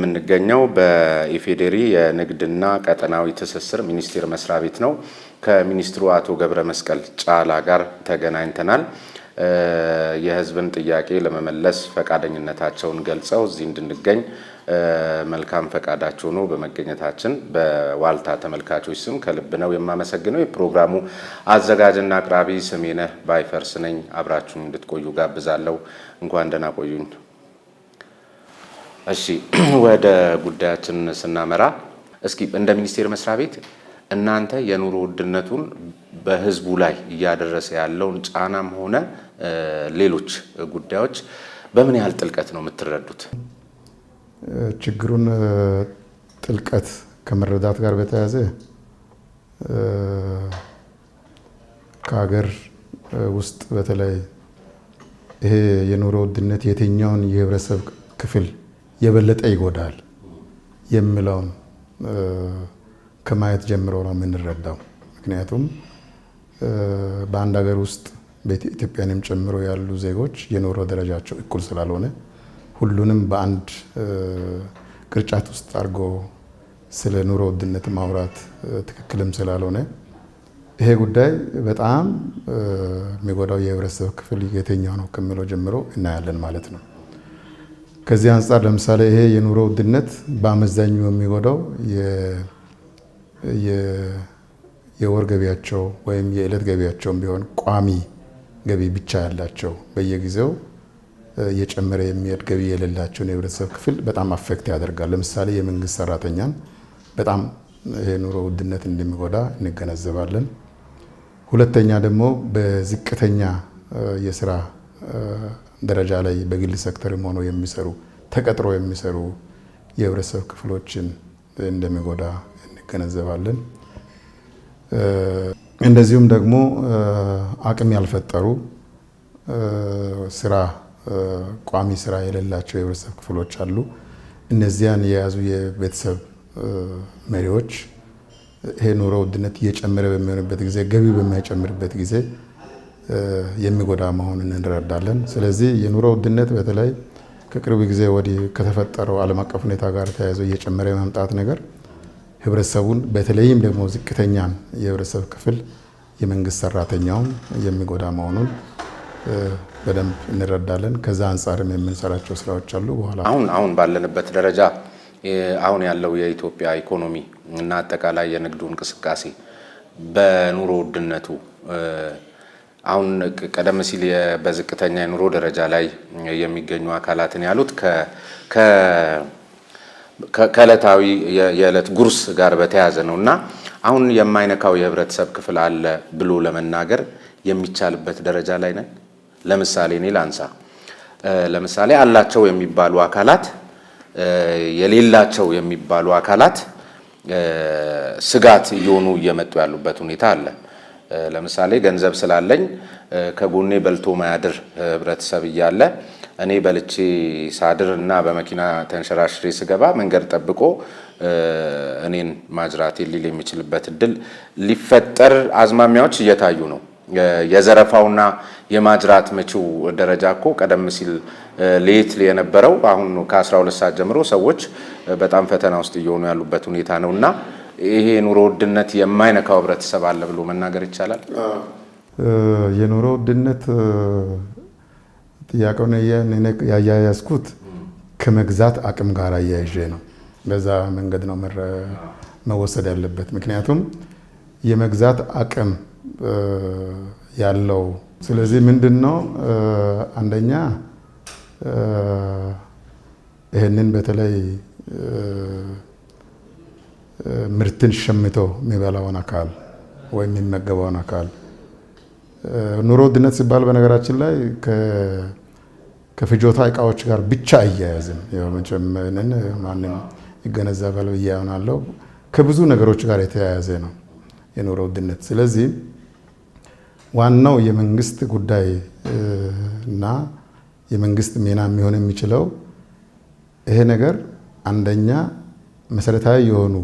የምንገኘው በኢፌዴሪ የንግድና ቀጠናዊ ትስስር ሚኒስቴር መስሪያ ቤት ነው። ከሚኒስትሩ አቶ ገብረ መስቀል ጫላ ጋር ተገናኝተናል። የህዝብን ጥያቄ ለመመለስ ፈቃደኝነታቸውን ገልጸው እዚህ እንድንገኝ መልካም ፈቃዳቸው ነው በመገኘታችን በዋልታ ተመልካቾች ስም ከልብ ነው የማመሰግነው። የፕሮግራሙ አዘጋጅና አቅራቢ ስሜነህ ባይፈርስ ነኝ። አብራችሁን እንድትቆዩ ጋብዛለሁ። እንኳን ደህና ቆዩኝ። እሺ፣ ወደ ጉዳያችን ስናመራ እስኪ እንደ ሚኒስቴር መስሪያ ቤት እናንተ የኑሮ ውድነቱን በህዝቡ ላይ እያደረሰ ያለውን ጫናም ሆነ ሌሎች ጉዳዮች በምን ያህል ጥልቀት ነው የምትረዱት? ችግሩን ጥልቀት ከመረዳት ጋር በተያያዘ ከሀገር ውስጥ በተለይ ይሄ የኑሮ ውድነት የትኛውን የህብረተሰብ ክፍል የበለጠ ይጎዳል የሚለውን ከማየት ጀምሮ ነው የምንረዳው። ምክንያቱም በአንድ ሀገር ውስጥ በኢትዮጵያንም ጨምሮ ያሉ ዜጎች የኑሮ ደረጃቸው እኩል ስላልሆነ ሁሉንም በአንድ ቅርጫት ውስጥ አድርጎ ስለ ኑሮ ውድነት ማውራት ትክክልም ስላልሆነ ይሄ ጉዳይ በጣም የሚጎዳው የህብረተሰብ ክፍል የትኛው ነው ከሚለው ጀምሮ እናያለን ማለት ነው። ከዚህ አንጻር ለምሳሌ ይሄ የኑሮ ውድነት በአመዛኙ የሚጎዳው የወር ገቢያቸው ወይም የዕለት ገቢያቸውም ቢሆን ቋሚ ገቢ ብቻ ያላቸው በየጊዜው የጨመረ የሚሄድ ገቢ የሌላቸውን የህብረተሰብ ክፍል በጣም አፌክት ያደርጋል። ለምሳሌ የመንግስት ሰራተኛን በጣም ይሄ ኑሮ ውድነት እንደሚጎዳ እንገነዘባለን። ሁለተኛ ደግሞ በዝቅተኛ የስራ ደረጃ ላይ በግል ሴክተርም ሆኖ የሚሰሩ ተቀጥሮ የሚሰሩ የህብረተሰብ ክፍሎችን እንደሚጎዳ እንገነዘባለን። እንደዚሁም ደግሞ አቅም ያልፈጠሩ ስራ ቋሚ ስራ የሌላቸው የህብረተሰብ ክፍሎች አሉ። እነዚያን የያዙ የቤተሰብ መሪዎች ይሄ ኑሮ ውድነት እየጨመረ በሚሆንበት ጊዜ ገቢ በማይጨምርበት ጊዜ የሚጎዳ መሆኑን እንረዳለን። ስለዚህ የኑሮ ውድነት በተለይ ከቅርብ ጊዜ ወዲህ ከተፈጠረው ዓለም አቀፍ ሁኔታ ጋር ተያይዞ እየጨመረ የመምጣት ነገር ህብረተሰቡን በተለይም ደግሞ ዝቅተኛን የህብረተሰብ ክፍል የመንግስት ሰራተኛውን የሚጎዳ መሆኑን በደንብ እንረዳለን። ከዛ አንጻርም የምንሰራቸው ስራዎች አሉ። በኋላ አሁን ባለንበት ደረጃ አሁን ያለው የኢትዮጵያ ኢኮኖሚ እና አጠቃላይ የንግዱ እንቅስቃሴ በኑሮ ውድነቱ አሁን ቀደም ሲል በዝቅተኛ የኑሮ ደረጃ ላይ የሚገኙ አካላትን ያሉት ከዕለታዊ የዕለት ጉርስ ጋር በተያያዘ ነው እና አሁን የማይነካው የህብረተሰብ ክፍል አለ ብሎ ለመናገር የሚቻልበት ደረጃ ላይ ነን። ለምሳሌ እኔ ላንሳ። ለምሳሌ አላቸው የሚባሉ አካላት የሌላቸው የሚባሉ አካላት ስጋት እየሆኑ እየመጡ ያሉበት ሁኔታ አለ። ለምሳሌ ገንዘብ ስላለኝ ከጎኔ በልቶ ማያድር ህብረተሰብ እያለ እኔ በልቼ ሳድር እና በመኪና ተንሸራሽሬ ስገባ መንገድ ጠብቆ እኔን ማጅራቴ ሊል የሚችልበት እድል ሊፈጠር አዝማሚያዎች እየታዩ ነው። የዘረፋውና የማጅራት መቺው ደረጃ እኮ ቀደም ሲል ሌት የነበረው አሁን ከ12 ሰዓት ጀምሮ ሰዎች በጣም ፈተና ውስጥ እየሆኑ ያሉበት ሁኔታ ነውና ይሄ ኑሮ ውድነት የማይነካው ህብረተሰብ አለ ብሎ መናገር ይቻላል። የኑሮ ውድነት ጥያቄውን ያያያዝኩት ከመግዛት አቅም ጋር አያይዤ ነው። በዛ መንገድ ነው መወሰድ ያለበት። ምክንያቱም የመግዛት አቅም ያለው ስለዚህ ምንድነው አንደኛ ይሄንን በተለይ ምርትን ሸምቶ የሚበላውን አካል ወይም የሚመገበውን አካል ኑሮ ውድነት ሲባል በነገራችን ላይ ከፍጆታ እቃዎች ጋር ብቻ አያያዝም። መቼም ማንም ይገነዘባል ብዬ አምናለሁ። ከብዙ ነገሮች ጋር የተያያዘ ነው የኑሮ ውድነት። ስለዚህ ዋናው የመንግስት ጉዳይ እና የመንግስት ሚና የሚሆን የሚችለው ይሄ ነገር አንደኛ መሰረታዊ የሆኑ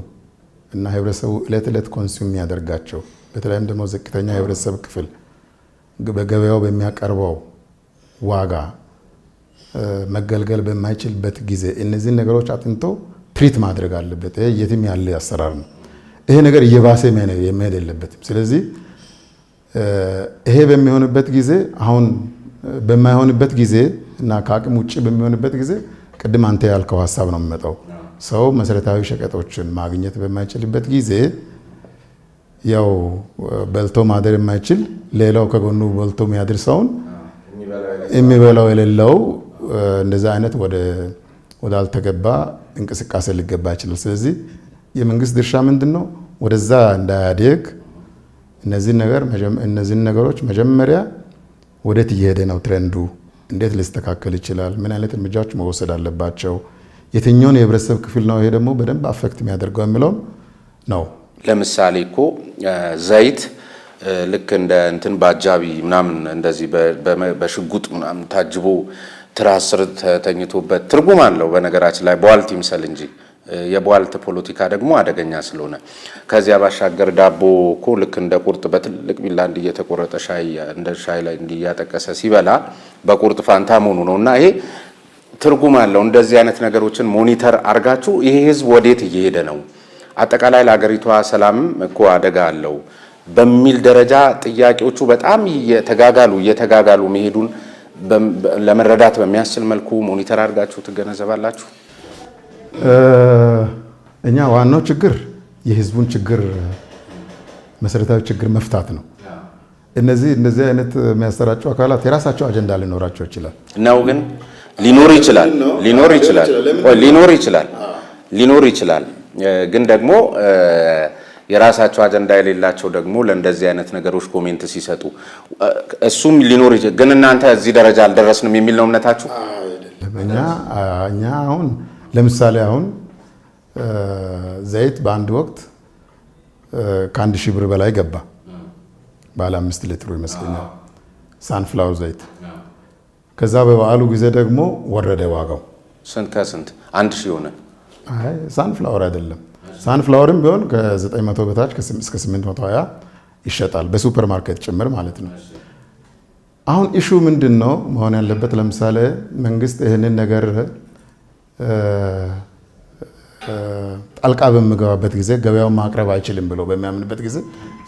እና ህብረተሰቡ ዕለት ዕለት ኮንሱም የሚያደርጋቸው በተለይም ደግሞ ዝቅተኛ የህብረተሰብ ክፍል በገበያው በሚያቀርበው ዋጋ መገልገል በማይችልበት ጊዜ እነዚህ ነገሮች አጥንቶ ትሪት ማድረግ አለበት። ይሄ የትም ያለ አሰራር ነው። ይሄ ነገር እየባሰ መሄድ የለበትም። ስለዚህ ይሄ በሚሆንበት ጊዜ አሁን በማይሆንበት ጊዜ እና ከአቅም ውጭ በሚሆንበት ጊዜ ቅድም አንተ ያልከው ሀሳብ ነው የሚመጣው። ሰው መሰረታዊ ሸቀጦችን ማግኘት በማይችልበት ጊዜ ያው በልቶ ማደር የማይችል ሌላው ከጎኑ በልቶ የሚያድር ሰውን የሚበላው የሌለው እንደዛ አይነት ወደ አልተገባ እንቅስቃሴ ሊገባ ይችላል። ስለዚህ የመንግስት ድርሻ ምንድን ነው? ወደዛ እንዳያድግ እነዚህን ነገሮች መጀመሪያ ወዴት እየሄደ ነው ትሬንዱ፣ እንዴት ሊስተካከል ይችላል፣ ምን አይነት እርምጃዎች መወሰድ አለባቸው፣ የትኛውን የህብረተሰብ ክፍል ነው ይሄ ደግሞ በደንብ አፌክት የሚያደርገው የሚለውም ነው። ለምሳሌ እኮ ዘይት ልክ እንደ እንትን በአጃቢ ምናምን እንደዚህ በሽጉጥ ምናምን ታጅቦ ትራስ ስር ተኝቶበት ትርጉም አለው። በነገራችን ላይ በዋልት ይምሰል እንጂ የበዋልት ፖለቲካ ደግሞ አደገኛ ስለሆነ ከዚያ ባሻገር ዳቦ እኮ ልክ እንደ ቁርጥ በትልቅ ቢላ እየተቆረጠ እንደ ሻይ ላይ እያጠቀሰ ሲበላ በቁርጥ ፋንታ መሆኑ ነው። እና ይሄ ትርጉም አለው። እንደዚህ አይነት ነገሮችን ሞኒተር አርጋችሁ ይሄ ህዝብ ወዴት እየሄደ ነው፣ አጠቃላይ ለሀገሪቷ ሰላም እኮ አደጋ አለው በሚል ደረጃ ጥያቄዎቹ በጣም እየተጋጋሉ መሄዱን ለመረዳት በሚያስችል መልኩ ሞኒተር አድርጋችሁ ትገነዘባላችሁ? እኛ ዋናው ችግር የህዝቡን ችግር መሰረታዊ ችግር መፍታት ነው። እንደዚህ አይነት የሚያሰራጩ አካላት የራሳቸው አጀንዳ ሊኖራቸው ይችላል ነው። ግን ሊኖር ይችላል ግን ደግሞ የራሳቸው አጀንዳ የሌላቸው ደግሞ ለእንደዚህ አይነት ነገሮች ኮሜንት ሲሰጡ እሱም ሊኖር ይችላል። ግን እናንተ እዚህ ደረጃ አልደረስንም የሚል ነው እምነታችሁ? እኛ አሁን ለምሳሌ አሁን ዘይት በአንድ ወቅት ከ1,000 ብር በላይ ገባ። ባለ 5 ሊትሩ ይመስለኛል ሳንፍላወር ዘይት። ከዛ በበዓሉ ጊዜ ደግሞ ወረደ ዋጋው። ስንት ከስንት 1,000 ሆነ? አይ ሳንፍላወር አይደለም። ሳንፍላወርም ቢሆን ከ900 በታች እስከ 820 ይሸጣል፣ በሱፐር ማርኬት ጭምር ማለት ነው። አሁን ኢሹ ምንድን ነው መሆን ያለበት? ለምሳሌ መንግስት ይህንን ነገር ጣልቃ በሚገባበት ጊዜ ገበያውን ማቅረብ አይችልም ብሎ በሚያምንበት ጊዜ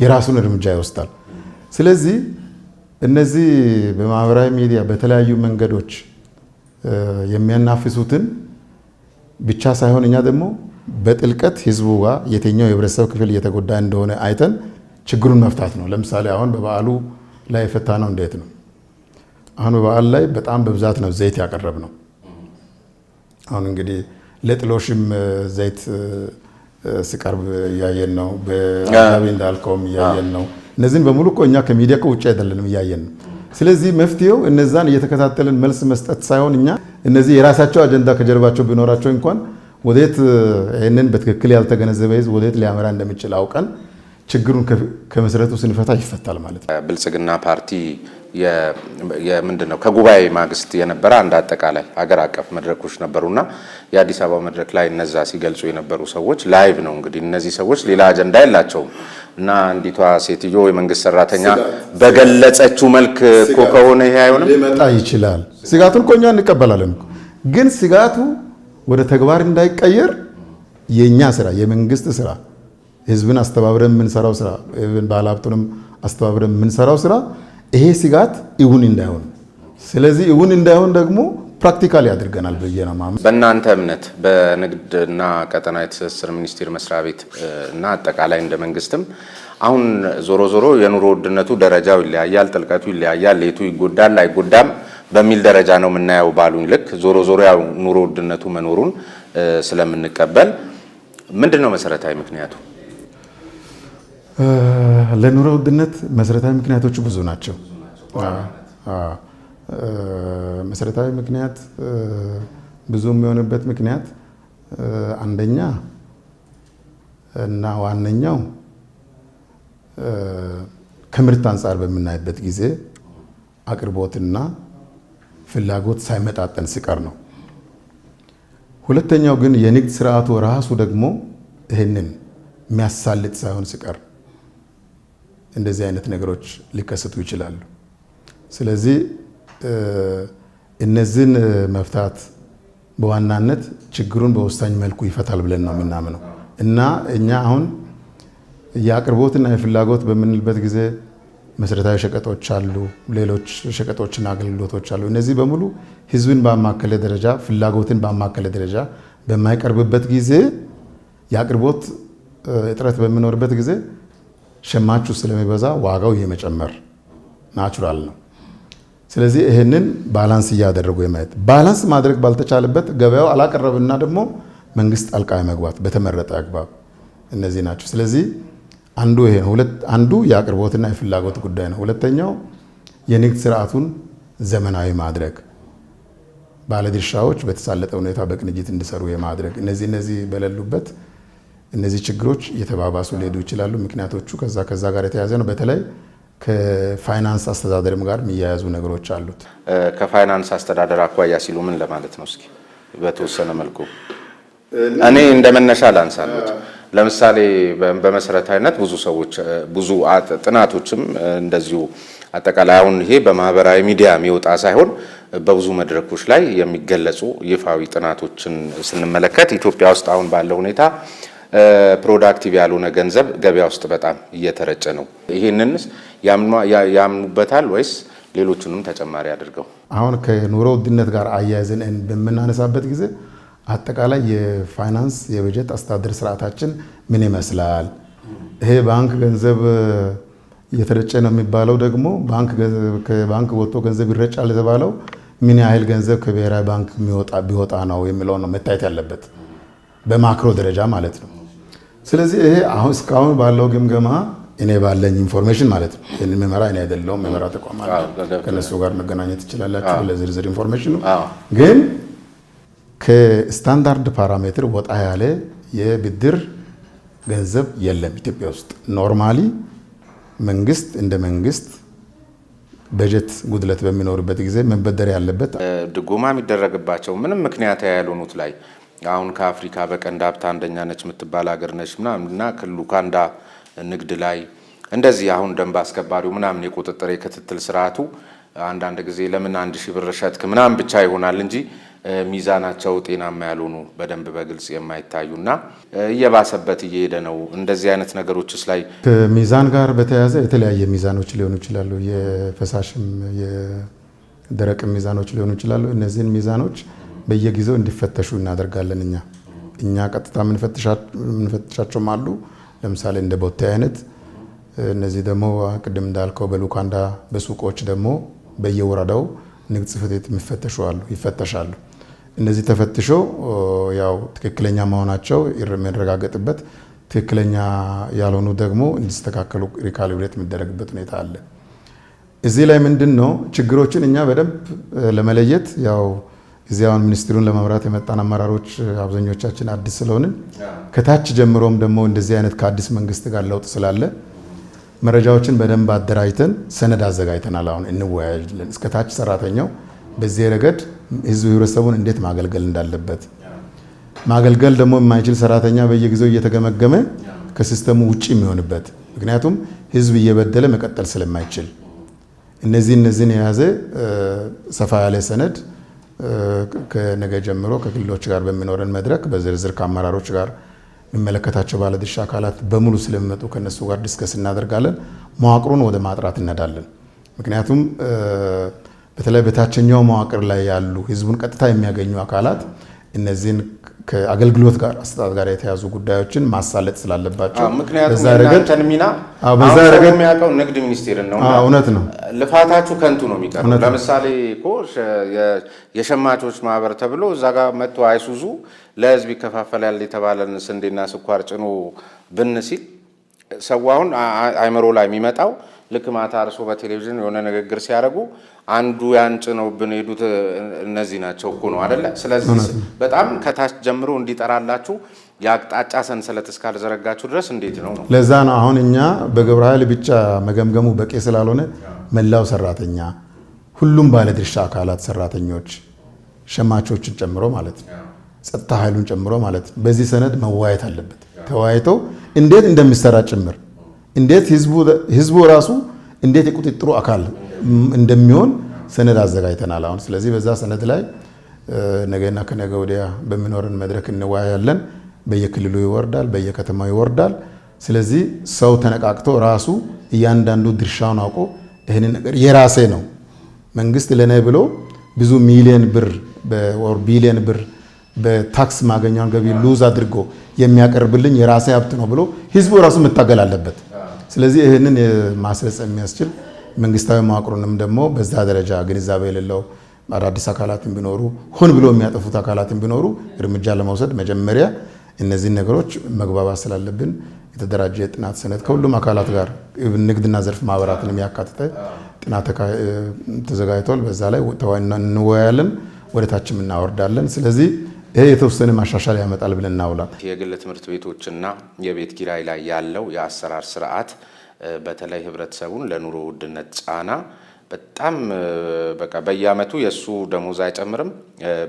የራሱን እርምጃ ይወስዳል። ስለዚህ እነዚህ በማህበራዊ ሚዲያ በተለያዩ መንገዶች የሚያናፍሱትን ብቻ ሳይሆን እኛ ደግሞ በጥልቀት ህዝቡ ጋር የትኛው የህብረተሰብ ክፍል እየተጎዳ እንደሆነ አይተን ችግሩን መፍታት ነው። ለምሳሌ አሁን በበዓሉ ላይ የፈታ ነው እንዴት ነው? አሁን በበዓል ላይ በጣም በብዛት ነው ዘይት ያቀረብ ነው። አሁን እንግዲህ ለጥሎሽም ዘይት ሲቀርብ እያየን ነው። በአካባቢ እንዳልከውም እያየን ነው። እነዚህን በሙሉ እኮ እኛ ከሚዲያ ውጭ አይደለንም እያየን ነው። ስለዚህ መፍትሄው እነዛን እየተከታተልን መልስ መስጠት ሳይሆን እኛ እነዚህ የራሳቸው አጀንዳ ከጀርባቸው ቢኖራቸው እንኳን ወዴት ይህንን በትክክል ያልተገነዘበ ህዝብ ወዴት ሊያመራ እንደሚችል አውቀን ችግሩን ከመሰረቱ ስንፈታ ይፈታል ማለት ነው። ብልጽግና ፓርቲ ምንድነው ከጉባኤ ማግስት የነበረ አንድ አጠቃላይ ሀገር አቀፍ መድረኮች ነበሩና የአዲስ አበባ መድረክ ላይ እነዛ ሲገልጹ የነበሩ ሰዎች ላይቭ ነው እንግዲህ እነዚህ ሰዎች ሌላ አጀንዳ የላቸውም እና አንዲቷ ሴትዮ የመንግስት ሰራተኛ በገለጸችው መልክ እኮ ከሆነ ይሄ አይሆንም ሊመጣ ይችላል። ስጋቱን እኮ እኛ እንቀበላለን፣ ግን ስጋቱ ወደ ተግባር እንዳይቀየር የኛ ስራ የመንግስት ስራ ህዝብን አስተባብረን የምንሰራው ስራ ባለሀብቱንም አስተባብረን የምንሰራው ስራ ይሄ ስጋት እውን እንዳይሆን፣ ስለዚህ እውን እንዳይሆን ደግሞ ፕራክቲካሊ ያድርገናል ብዬ ነው ማምነው። በእናንተ እምነት በንግድና ቀጠናዊ ትስስር ሚኒስቴር መስሪያ ቤት እና አጠቃላይ እንደ መንግስትም አሁን ዞሮ የኑሮ ውድነቱ ደረጃው ይለያያል፣ ጥልቀቱ ይለያያል፣ ሌቱ ይጎዳል አይጎዳም በሚል ደረጃ ነው የምናየው ባሉኝ ልክ ዞሮ ያው ኑሮ ውድነቱ መኖሩን ስለምንቀበል ምንድነው መሰረታዊ ምክንያቱ? ለኑሮ ውድነት መሰረታዊ ምክንያቶቹ ብዙ ናቸው። መሰረታዊ ምክንያት ብዙ የሚሆንበት ምክንያት አንደኛ እና ዋነኛው ከምርት አንጻር በምናይበት ጊዜ አቅርቦትና ፍላጎት ሳይመጣጠን ሲቀር ነው። ሁለተኛው ግን የንግድ ስርዓቱ ራሱ ደግሞ ይህንን የሚያሳልጥ ሳይሆን ሲቀር እንደዚህ አይነት ነገሮች ሊከሰቱ ይችላሉ። ስለዚህ እነዚህን መፍታት በዋናነት ችግሩን በወሳኝ መልኩ ይፈታል ብለን ነው የምናምነው እና እኛ አሁን የአቅርቦትና የፍላጎት በምንልበት ጊዜ መሰረታዊ ሸቀጦች አሉ፣ ሌሎች ሸቀጦችና አገልግሎቶች አሉ። እነዚህ በሙሉ ህዝብን ባማከለ ደረጃ ፍላጎትን ባማከለ ደረጃ በማይቀርብበት ጊዜ የአቅርቦት እጥረት በሚኖርበት ጊዜ ሸማቹ ስለሚበዛ ዋጋው የመጨመር ናቹራል ነው። ስለዚህ ይህንን ባላንስ እያደረጉ የማየት ባላንስ ማድረግ ባልተቻለበት ገበያው አላቀረብና ደግሞ መንግስት ጣልቃ መግባት በተመረጠ አግባብ እነዚህ ናቸው። ስለዚህ አንዱ ይሄ ነው። አንዱ የአቅርቦትና የፍላጎት ጉዳይ ነው። ሁለተኛው የንግድ ስርዓቱን ዘመናዊ ማድረግ፣ ባለድርሻዎች በተሳለጠ ሁኔታ በቅንጅት እንዲሰሩ የማድረግ እነዚህ በሌሉበት እነዚህ ችግሮች እየተባባሱ ሊሄዱ ይችላሉ። ምክንያቶቹ ከዛ ጋር የተያዘ ነው። በተለይ ከፋይናንስ አስተዳደርም ጋር የሚያያዙ ነገሮች አሉት። ከፋይናንስ አስተዳደር አኳያ ሲሉ ምን ለማለት ነው? እስኪ በተወሰነ መልኩ እኔ እንደመነሻ ላንሳለት። ለምሳሌ በመሰረታዊነት ብዙ ሰዎች ብዙ ጥናቶችም እንደዚሁ አጠቃላይ አሁን ይሄ በማህበራዊ ሚዲያ የሚወጣ ሳይሆን በብዙ መድረኮች ላይ የሚገለጹ ይፋዊ ጥናቶችን ስንመለከት ኢትዮጵያ ውስጥ አሁን ባለው ሁኔታ ፕሮዳክቲቭ ያልሆነ ገንዘብ ገበያ ውስጥ በጣም እየተረጨ ነው። ይሄንንስ ያምኑበታል ወይስ ሌሎቹንም ተጨማሪ አድርገው? አሁን ከኑሮ ውድነት ጋር አያይዘን በምናነሳበት ጊዜ አጠቃላይ የፋይናንስ የበጀት አስተዳደር ስርዓታችን ምን ይመስላል? ይሄ ባንክ ገንዘብ እየተረጨ ነው የሚባለው ደግሞ ከባንክ ወጥቶ ገንዘብ ይረጫል የተባለው ምን ያህል ገንዘብ ከብሔራዊ ባንክ ቢወጣ ነው የሚለው ነው መታየት ያለበት በማክሮ ደረጃ ማለት ነው። ስለዚህ ይሄ አሁን እስካሁን ባለው ግምገማ እኔ ባለኝ ኢንፎርሜሽን ማለት ነው እኔ መመራ እኔ አይደለሁም መመራ ተቋም አለ ከነሱ ጋር መገናኘት ትችላላችሁ ለዝርዝር ኢንፎርሜሽኑ ግን ከስታንዳርድ ፓራሜትር ወጣ ያለ የብድር ገንዘብ የለም ኢትዮጵያ ውስጥ። ኖርማሊ መንግስት እንደ መንግስት በጀት ጉድለት በሚኖርበት ጊዜ መበደር ያለበት ድጎማ የሚደረግባቸው ምንም ምክንያት ያልሆኑት ላይ አሁን ከአፍሪካ በቀንድ ሀብት አንደኛ ነች የምትባል ሀገር ነች ምናምንና ከሉካንዳ ንግድ ላይ እንደዚህ አሁን ደንብ አስከባሪው ምናምን የቁጥጥር የክትትል ስርዓቱ አንዳንድ ጊዜ ለምን 1000 ብር ሸጥክ ምናምን ብቻ ይሆናል እንጂ ሚዛናቸው ጤናማ ያልሆኑ በደንብ በግልጽ የማይታዩና እየባሰበት እየሄደ ነው። እንደዚህ አይነት ነገሮችስ ላይ ከሚዛን ጋር በተያያዘ የተለያየ ሚዛኖች ሊሆኑ ይችላሉ። የፈሳሽም የደረቅ ሚዛኖች ሊሆኑ ይችላሉ። እነዚህን ሚዛኖች በየጊዜው እንዲፈተሹ እናደርጋለን። እኛ ቀጥታ የምንፈትሻቸውም አሉ። ለምሳሌ እንደ ቦቴ አይነት እነዚህ ደግሞ ቅድም እንዳልከው በሉካንዳ በሱቆች ደግሞ በየወረዳው ንግድ ጽሕፈት ቤት ይፈተሻሉ። እነዚህ ተፈትሾ ያው ትክክለኛ መሆናቸው የሚረጋገጥበት ትክክለኛ ያልሆኑ ደግሞ እንዲስተካከሉ ሪካሊብሬት የሚደረግበት ሁኔታ አለ። እዚህ ላይ ምንድን ነው ችግሮችን እኛ በደንብ ለመለየት ያው እዚያውን ሚኒስትሩን ለመምራት የመጣን አመራሮች አብዛኞቻችን አዲስ ስለሆንን ከታች ጀምሮም ደግሞ እንደዚህ አይነት ከአዲስ መንግስት ጋር ለውጥ ስላለ መረጃዎችን በደንብ አደራጅተን ሰነድ አዘጋጅተናል። አሁን እንወያያለን እስከ ታች ሰራተኛው በዚህ ረገድ ህብረተሰቡን እንዴት ማገልገል እንዳለበት ማገልገል ደግሞ የማይችል ሰራተኛ በየጊዜው እየተገመገመ ከሲስተሙ ውጪ የሚሆንበት ምክንያቱም ህዝብ እየበደለ መቀጠል ስለማይችል እነዚህን የያዘ ሰፋ ያለ ሰነድ ከነገ ጀምሮ ከክልሎች ጋር በሚኖረን መድረክ በዝርዝር ከአመራሮች ጋር የሚመለከታቸው ባለድርሻ አካላት በሙሉ ስለሚመጡ ከነሱ ጋር ዲስከስ እናደርጋለን። መዋቅሩን ወደ ማጥራት እንሄዳለን። ምክንያቱም በተለይ በታችኛው መዋቅር ላይ ያሉ ህዝቡን ቀጥታ የሚያገኙ አካላት እነዚህን ከአገልግሎት ጋር አስተዳደር ጋር የተያዙ ጉዳዮችን ማሳለጥ ስላለባቸው ምክንያቱም እናንተን ሚና በዛ ረገድ የሚያውቀው ንግድ ሚኒስቴር ነው። እውነት ነው። ልፋታችሁ ከንቱ ነው የሚቀረው። ለምሳሌ እኮ የሸማቾች ማህበር ተብሎ እዛ ጋር መጥቶ አይሱዙ ለህዝብ ይከፋፈላል የተባለን ስንዴና ስኳር ጭኖ ብን ሲል ሰው አሁን አይምሮ ላይ የሚመጣው ልክ ማታ አርሶ በቴሌቪዥን የሆነ ንግግር ሲያደርጉ አንዱ ያንጭ ነው ብንሄዱት እነዚህ ናቸው እኮ ነው አይደለ? ስለዚህ በጣም ከታች ጀምሮ እንዲጠራላችሁ የአቅጣጫ ሰንሰለት እስካልዘረጋችሁ ድረስ እንዴት ነው? ለዛ ነው አሁን እኛ በግብረ ኃይል ብቻ መገምገሙ በቂ ስላልሆነ መላው ሰራተኛ፣ ሁሉም ባለድርሻ አካላት ሰራተኞች፣ ሸማቾችን ጨምሮ ማለት ነው፣ ጸጥታ ኃይሉን ጨምሮ ማለት ነው፣ በዚህ ሰነድ መዋየት አለበት። ተወያይተው እንዴት እንደሚሰራ ጭምር እንዴት ህዝቡ ራሱ እንዴት የቁጥጥሩ አካል እንደሚሆን ሰነድ አዘጋጅተናል አሁን። ስለዚህ በዛ ሰነድ ላይ ነገና ከነገ ወዲያ በሚኖረን መድረክ እንወያያለን። በየክልሉ ይወርዳል፣ በየከተማው ይወርዳል። ስለዚህ ሰው ተነቃቅቶ ራሱ እያንዳንዱ ድርሻውን አውቆ ይህንን ነገር የራሴ ነው መንግስት ለኔ ብሎ ብዙ ሚሊዮን ብር በወር ቢሊዮን ብር በታክስ ማገኛውን ገቢ ሉዝ አድርጎ የሚያቀርብልኝ የራሴ ሀብት ነው ብሎ ህዝቡ ራሱ መታገል አለበት። ስለዚህ ይህንን ማስረጽ የሚያስችል መንግስታዊ መዋቅሩንም ደግሞ በዛ ደረጃ ግንዛቤ የሌለው አዳዲስ አካላትን ቢኖሩ ሆን ብሎ የሚያጠፉት አካላትን ቢኖሩ እርምጃ ለመውሰድ መጀመሪያ እነዚህን ነገሮች መግባባት ስላለብን የተደራጀ የጥናት ሰነድ ከሁሉም አካላት ጋር ንግድና ዘርፍ ማህበራትን የሚያካትተ ጥናት ተዘጋጅቷል። በዛ ላይ እንወያያለን፣ ወደታችም እናወርዳለን። ስለዚህ ይሄ የተወሰነ ማሻሻል ያመጣል ብለን እናውላለን። የግል ትምህርት ቤቶችና የቤት ኪራይ ላይ ያለው የአሰራር ስርዓት በተለይ ህብረተሰቡን ለኑሮ ውድነት ጫና በጣም በቃ በየአመቱ የሱ ደሞዝ አይጨምርም።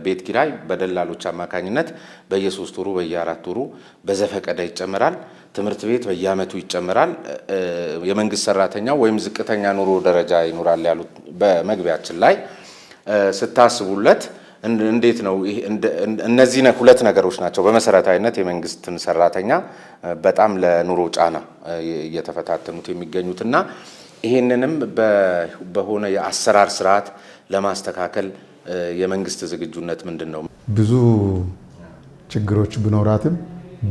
ቤት ኪራይ በደላሎች አማካኝነት በየ3 ወሩ በየ4 ወሩ በዘፈቀደ ይጨምራል። ትምህርት ቤት በየአመቱ ይጨምራል። የመንግስት ሰራተኛው ወይም ዝቅተኛ ኑሮ ደረጃ ይኖራል ያሉት በመግቢያችን ላይ ስታስቡለት እንዴት ነው? እነዚህ ሁለት ነገሮች ናቸው በመሰረታዊነት የመንግስትን ሰራተኛ በጣም ለኑሮ ጫና እየተፈታተኑት የሚገኙትና ይሄንንም በሆነ የአሰራር ስርዓት ለማስተካከል የመንግስት ዝግጁነት ምንድን ነው? ብዙ ችግሮች ቢኖራትም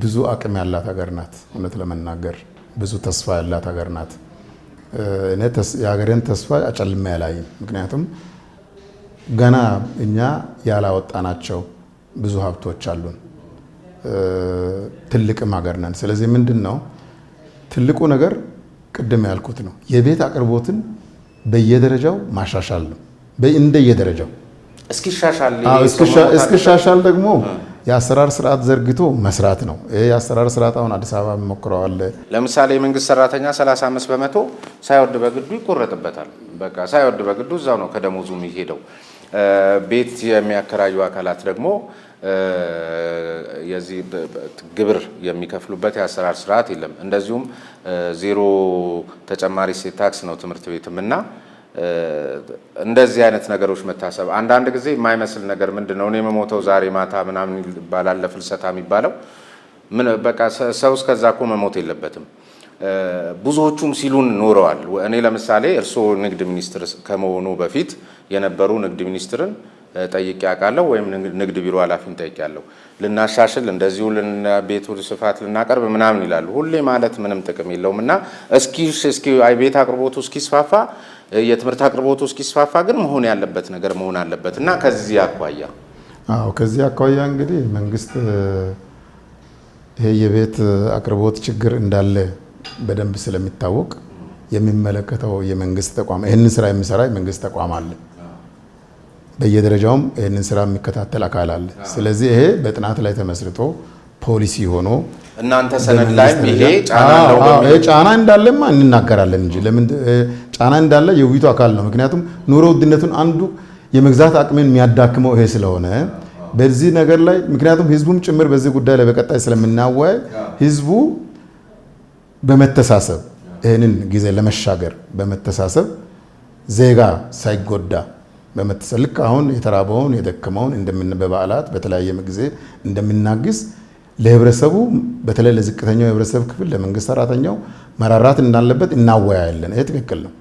ብዙ አቅም ያላት ሀገር ናት። እውነት ለመናገር ብዙ ተስፋ ያላት ሀገር ናት። እኔ የሀገሬን ተስፋ አጨልሜ አላይም። ምክንያቱም ገና እኛ ያላወጣናቸው ብዙ ሀብቶች አሉን። ትልቅም ሀገር ነን። ስለዚህ ምንድን ነው ትልቁ ነገር ቅድም ያልኩት ነው። የቤት አቅርቦትን በየደረጃው ማሻሻል ነው። እንደየደረጃው እስኪሻሻል ደግሞ የአሰራር ስርዓት ዘርግቶ መስራት ነው። ይሄ የአሰራር ስርዓት አሁን አዲስ አበባ ሞክረዋል። ለምሳሌ የመንግስት ሰራተኛ 35% ሳይወድ በግዱ ይቆረጥበታል። በቃ ሳይወድ በግዱ እዛው ነው ከደሞዙ የሚሄደው። ቤት የሚያከራዩ አካላት ደግሞ የዚህ ግብር የሚከፍሉበት የአሰራር ስርዓት የለም። እንደዚሁም 0 ተጨማሪ እሴት ታክስ ነው ትምህርት ቤትም እና እንደዚህ አይነት ነገሮች መታሰብ አንዳንድ ጊዜ የማይመስል ነገር ምንድን ነው እኔ የምሞተው ዛሬ ማታ ምናምን ይባላል ለፍልሰታ የሚባለው ምን በቃ ሰው እስከዛ እኮ መሞት የለበትም። ብዙዎቹም ሲሉን ኖረዋል። እኔ ለምሳሌ እርስዎ ንግድ ሚኒስትር ከመሆኑ በፊት የነበሩ ንግድ ሚኒስትርን ጠይቄ አውቃለሁ፣ ወይም ንግድ ቢሮ ኃላፊን ጠይቄያለሁ። ልናሻሽል እንደዚሁ ቤቱ ስፋት ልናቀርብ ምናምን ይላሉ። ሁሌ ማለት ምንም ጥቅም የለውም እና እስኪ ቤት አቅርቦቱ እስኪስፋፋ የትምህርት አቅርቦቱ እስኪስፋፋ ግን መሆን ያለበት ነገር መሆን አለበት እና ከዚህ አኳያ እንግዲህ መንግስት ይሄ የቤት አቅርቦት ችግር እንዳለ በደንብ ስለሚታወቅ የሚመለከተው የመንግስት ተቋም ይህንን ስራ የሚሰራ የመንግስት ተቋም አለ። በየደረጃውም ይህንን ስራ የሚከታተል አካል አለ። ስለዚህ ይሄ በጥናት ላይ ተመስርቶ ፖሊሲ ሆኖ እናንተ ሰነድ ላይ ይሄ ጫና እንዳለማ እንናገራለን እንጂ ለምን ጫና እንዳለ የውይይቱ አካል ነው። ምክንያቱም ኑሮ ውድነቱን አንዱ የመግዛት አቅምን የሚያዳክመው ይሄ ስለሆነ በዚህ ነገር ላይ ምክንያቱም ህዝቡም ጭምር በዚህ ጉዳይ ላይ በቀጣይ ስለምናወያይ ህዝቡ በመተሳሰብ ይህንን ጊዜ ለመሻገር በመተሳሰብ ዜጋ ሳይጎዳ በመተሳሰብ ልክ አሁን የተራበውን የደከመውን በበዓላት በተለያየ ጊዜ እንደምናግዝ ለህብረተሰቡ በተለይ ለዝቅተኛው የህብረተሰብ ክፍል ለመንግስት ሰራተኛው መራራት እንዳለበት እናወያያለን። ይሄ ትክክል ነው።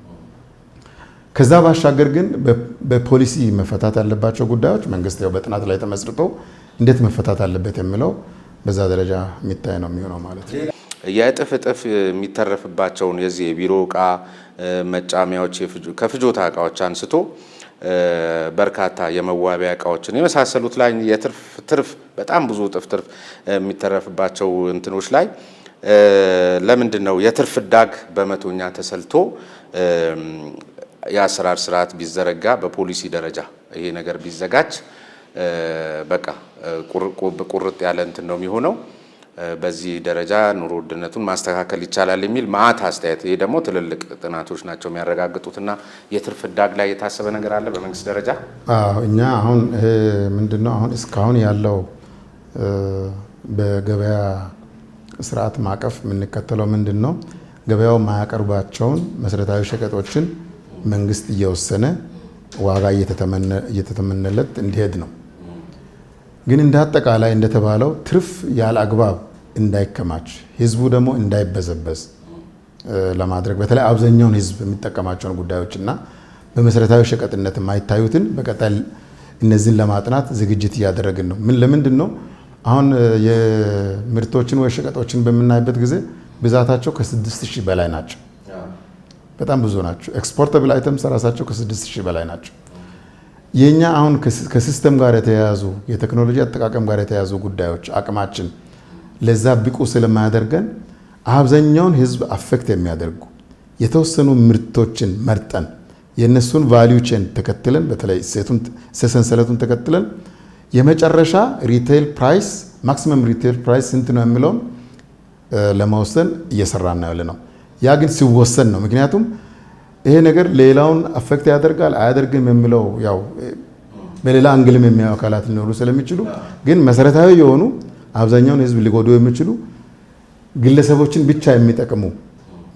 ከዛ ባሻገር ግን በፖሊሲ መፈታት ያለባቸው ጉዳዮች መንግስት ያው በጥናት ላይ ተመስርቶ እንዴት መፈታት አለበት የሚለው በዛ ደረጃ የሚታይ ነው የሚሆነው ማለት ነው። የእጥፍ የሚተረፍባቸውን የዚህ የቢሮ እቃ መጫሚያዎች ከፍጆታ እቃዎች አንስቶ በርካታ የመዋቢያ እቃዎችን የመሳሰሉት ላይ ትርፍ በጣም ብዙ እጥፍ ትርፍ የሚተረፍባቸው እንትኖች ላይ ለምንድን ነው የትርፍ ዳግ በመቶኛ ተሰልቶ የአሰራር ስርዓት ቢዘረጋ በፖሊሲ ደረጃ ይሄ ነገር ቢዘጋጅ በቃ ቁርጥ ያለ እንትን ነው የሚሆነው። በዚህ ደረጃ ኑሮ ውድነቱን ማስተካከል ይቻላል የሚል ማአት አስተያየት። ይሄ ደግሞ ትልልቅ ጥናቶች ናቸው የሚያረጋግጡትና የትርፍ ዳግ ላይ የታሰበ ነገር አለ በመንግስት ደረጃ። እኛ አሁን ይሄ ምንድነው አሁን እስካሁን ያለው በገበያ ስርዓት ማዕቀፍ የምንከተለው ምንድነው ገበያው ማያቀርባቸውን መሰረታዊ ሸቀጦችን መንግስት እየወሰነ ዋጋ እየተተመነለት እንዲሄድ ነው። ግን እንደ አጠቃላይ እንደተባለው ትርፍ ያለ አግባብ እንዳይከማች ህዝቡ ደግሞ እንዳይበዘበዝ ለማድረግ በተለይ አብዛኛውን ህዝብ የሚጠቀማቸውን ጉዳዮችና በመሰረታዊ ሸቀጥነት የማይታዩትን በቀጣይ እነዚህን ለማጥናት ዝግጅት እያደረግን ነው። ለምንድን ነው አሁን የምርቶችን ወይ ሸቀጦችን በምናይበት ጊዜ ብዛታቸው ከ6000 በላይ ናቸው። በጣም ብዙ ናቸው። ኤክስፖርተብል አይተምስ ራሳቸው ከ6000 በላይ ናቸው። የኛ አሁን ከሲስተም ጋር የተያያዙ የቴክኖሎጂ አጠቃቀም ጋር የተያያዙ ጉዳዮች አቅማችን ለዛ ብቁ ስለማያደርገን አብዛኛውን ህዝብ አፌክት የሚያደርጉ የተወሰኑ ምርቶችን መርጠን የነሱን ቫልዩ ቼን ተከትለን በተለይ ሰንሰለቱን ተከትለን የመጨረሻ ሪቴል ፕራይስ ማክሲመም ሪቴል ፕራይስ ስንት ነው የሚለውን ለመወሰን እየሰራን ነው ያለነው። ያ ግን ሲወሰን ነው። ምክንያቱም ይሄ ነገር ሌላውን አፌክት ያደርጋል አያደርግም የሚለው ያው በሌላ አንግልም የሚያዩ አካላት ሊኖሩ ስለሚችሉ ግን መሰረታዊ የሆኑ አብዛኛውን ህዝብ ሊጎዱ የሚችሉ ግለሰቦችን ብቻ የሚጠቅሙ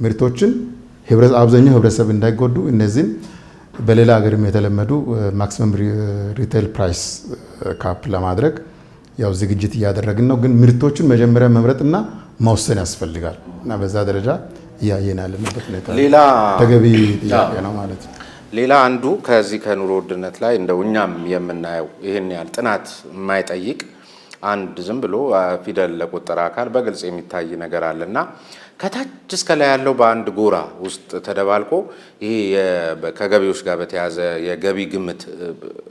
ምርቶችን አብዛኛው ህብረተሰብ እንዳይጎዱ እነዚህን በሌላ ሀገርም የተለመዱ ማክሲመም ሪቴል ፕራይስ ካፕ ለማድረግ ያው ዝግጅት እያደረግን ነው። ግን ምርቶችን መጀመሪያ መምረጥና መወሰን ያስፈልጋል እና በዛ ደረጃ እያየን ያለንበት ሁኔታ ተገቢ ጥያቄ ነው ማለት ነው። ሌላ አንዱ ከዚህ ከኑሮ ውድነት ላይ እንደው እኛም የምናየው ይህን ያህል ጥናት የማይጠይቅ አንድ ዝም ብሎ ፊደል ለቆጠረ አካል በግልጽ የሚታይ ነገር አለና ከታች እስከ ላይ ያለው በአንድ ጎራ ውስጥ ተደባልቆ ይሄ ከገቢዎች ጋር በተያዘ የገቢ ግምት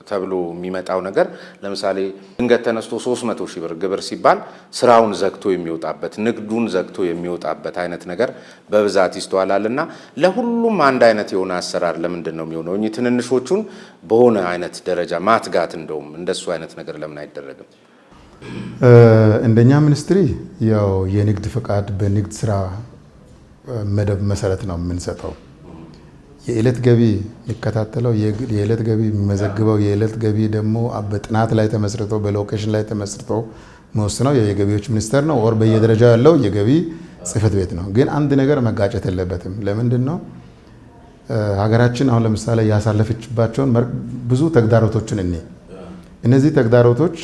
ተብሎ የሚመጣው ነገር ለምሳሌ ድንገት ተነስቶ 300,000 ብር ግብር ሲባል ስራውን ዘግቶ የሚወጣበት ንግዱን ዘግቶ የሚወጣበት አይነት ነገር በብዛት ይስተዋላልና ለሁሉም አንድ አይነት የሆነ አሰራር ለምንድን ነው የሚሆነው? እኚህ ትንንሾቹን በሆነ አይነት ደረጃ ማትጋት እንደውም እንደሱ አይነት ነገር ለምን አይደረግም? እንደኛ ሚኒስትሪ ያው የንግድ ፈቃድ በንግድ ስራ መደብ መሰረት ነው የምንሰጠው። የዕለት ገቢ የሚከታተለው የዕለት ገቢ የሚመዘግበው የዕለት ገቢ ደግሞ በጥናት ላይ ተመስርቶ በሎኬሽን ላይ ተመስርቶ መወስነው የገቢዎች ሚኒስቴር ነው ወር በየደረጃው ያለው የገቢ ጽሕፈት ቤት ነው። ግን አንድ ነገር መጋጨት የለበትም። ለምንድን ነው ሀገራችን አሁን ለምሳሌ ያሳለፈችባቸውን ብዙ ተግዳሮቶችን እነዚህ ተግዳሮቶች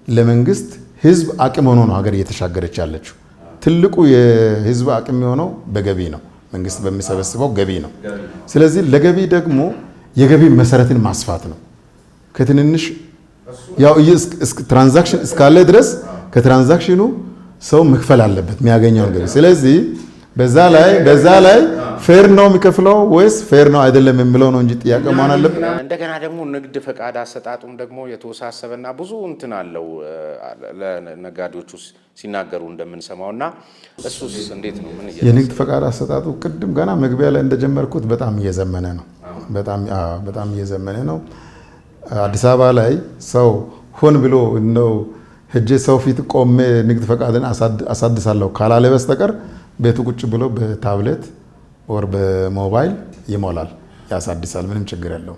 ለመንግስት ህዝብ አቅም ሆኖ ነው ሀገር እየተሻገረች ያለችው። ትልቁ የህዝብ አቅም የሆነው በገቢ ነው። መንግስት በሚሰበስበው ገቢ ነው። ስለዚህ ለገቢ ደግሞ የገቢ መሰረትን ማስፋት ነው። ከትንንሽ ያው ትራንዛክሽን እስካለ ድረስ ከትራንዛክሽኑ ሰው መክፈል አለበት የሚያገኘውን ገቢ። ስለዚህ በዛ ላይ ፌር ነው የሚከፍለው ወይስ ፌር ነው አይደለም የሚለው ነው እንጂ ጥያቄ መሆን አለበት። እንደገና ደግሞ ንግድ ፈቃድ አሰጣጡም ደግሞ የተወሳሰበና ብዙ እንትን አለው ለነጋዴዎቹ ሲናገሩ እንደምንሰማውና እሱስ እንዴት ነው? ምን የንግድ ፈቃድ አሰጣጡ ቅድም ገና መግቢያ ላይ እንደጀመርኩት በጣም እየዘመነ ነው። በጣም እየዘመነ ነው። አዲስ አበባ ላይ ሰው ሆን ብሎ እንደው ሄጄ ሰው ፊት ቆሜ ንግድ ፈቃድን አሳድሳለሁ ካላለ በስተቀር ቤቱ ቁጭ ብሎ በታብሌት ወር በሞባይል ይሞላል፣ ያሳድሳል። ምንም ችግር የለው።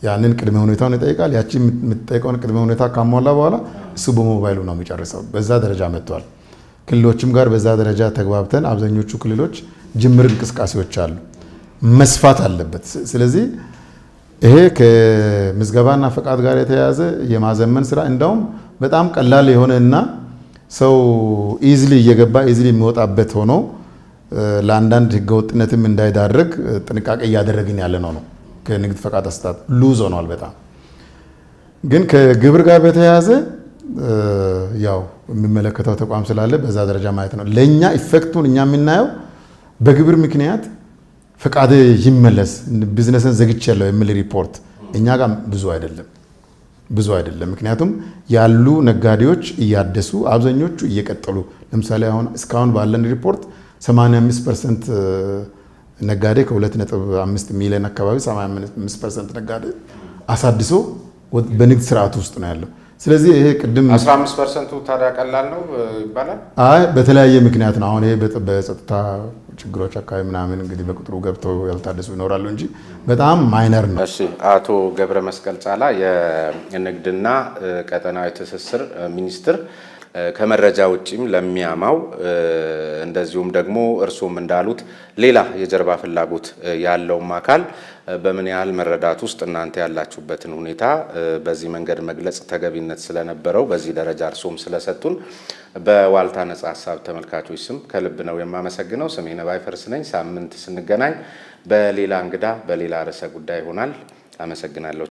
ያንን ቅድመ ሁኔታውን ይጠይቃል። ያቺ የምትጠይቀውን ቅድመ ሁኔታ ካሟላ በኋላ እሱ በሞባይሉ ነው የሚጨርሰው። በዛ ደረጃ መጥቷል። ክልሎችም ጋር በዛ ደረጃ ተግባብተን አብዛኞቹ ክልሎች ጅምር እንቅስቃሴዎች አሉ። መስፋት አለበት። ስለዚህ ይሄ ከምዝገባና ፈቃድ ጋር የተያያዘ የማዘመን ስራ እንደውም በጣም ቀላል የሆነና ሰው ኢዝሊ እየገባ ኢዝሊ የሚወጣበት ሆኖ ለአንዳንድ ህገወጥነትም እንዳይዳረግ ጥንቃቄ እያደረግን ያለ ነው። ከንግድ ፈቃድ አሰጣጥ ሉዝ ሆኗል በጣም። ግን ከግብር ጋር በተያያዘ ያው የሚመለከተው ተቋም ስላለ በዛ ደረጃ ማየት ነው። ለእኛ ኢፌክቱን እኛ የምናየው በግብር ምክንያት ፈቃድ ይመለስ ቢዝነስን ዘግቻለሁ የሚል ሪፖርት እኛ ጋር ብዙ አይደለም። ምክንያቱም ያሉ ነጋዴዎች እያደሱ አብዛኞቹ እየቀጠሉ ለምሳሌ አሁን እስካሁን ባለን ሪፖርት 85% ነጋዴ ከ2.5 ሚሊዮን አካባቢ 85% ነጋዴ አሳድሶ በንግድ ስርዓት ውስጥ ነው ያለው። ስለዚህ ይሄ ቅድም 15% ታዲያ ቀላል ነው ይባላል? አይ በተለያየ ምክንያት ነው። አሁን ይሄ በጸጥታ ችግሮች አካባቢ ምናምን እንግዲህ በቁጥሩ ገብተው ያልታደሱ ይኖራሉ እንጂ በጣም ማይነር ነው። እሺ፣ አቶ ገብረ መስቀል ጫላ የንግድና ቀጠናዊ ትስስር ሚኒስትር፣ ከመረጃ ውጪም ለሚያማው እንደዚሁም ደግሞ እርሶም እንዳሉት ሌላ የጀርባ ፍላጎት ያለውም አካል በምን ያህል መረዳት ውስጥ እናንተ ያላችሁበትን ሁኔታ በዚህ መንገድ መግለጽ ተገቢነት ስለነበረው በዚህ ደረጃ እርሶም ስለሰጡን በዋልታ ነጻ ሀሳብ ተመልካቾች ስም ከልብ ነው የማመሰግነው። ስሜ ነባይ ፈርስ ነኝ። ሳምንት ስንገናኝ በሌላ እንግዳ በሌላ ርዕሰ ጉዳይ ይሆናል። አመሰግናለሁ።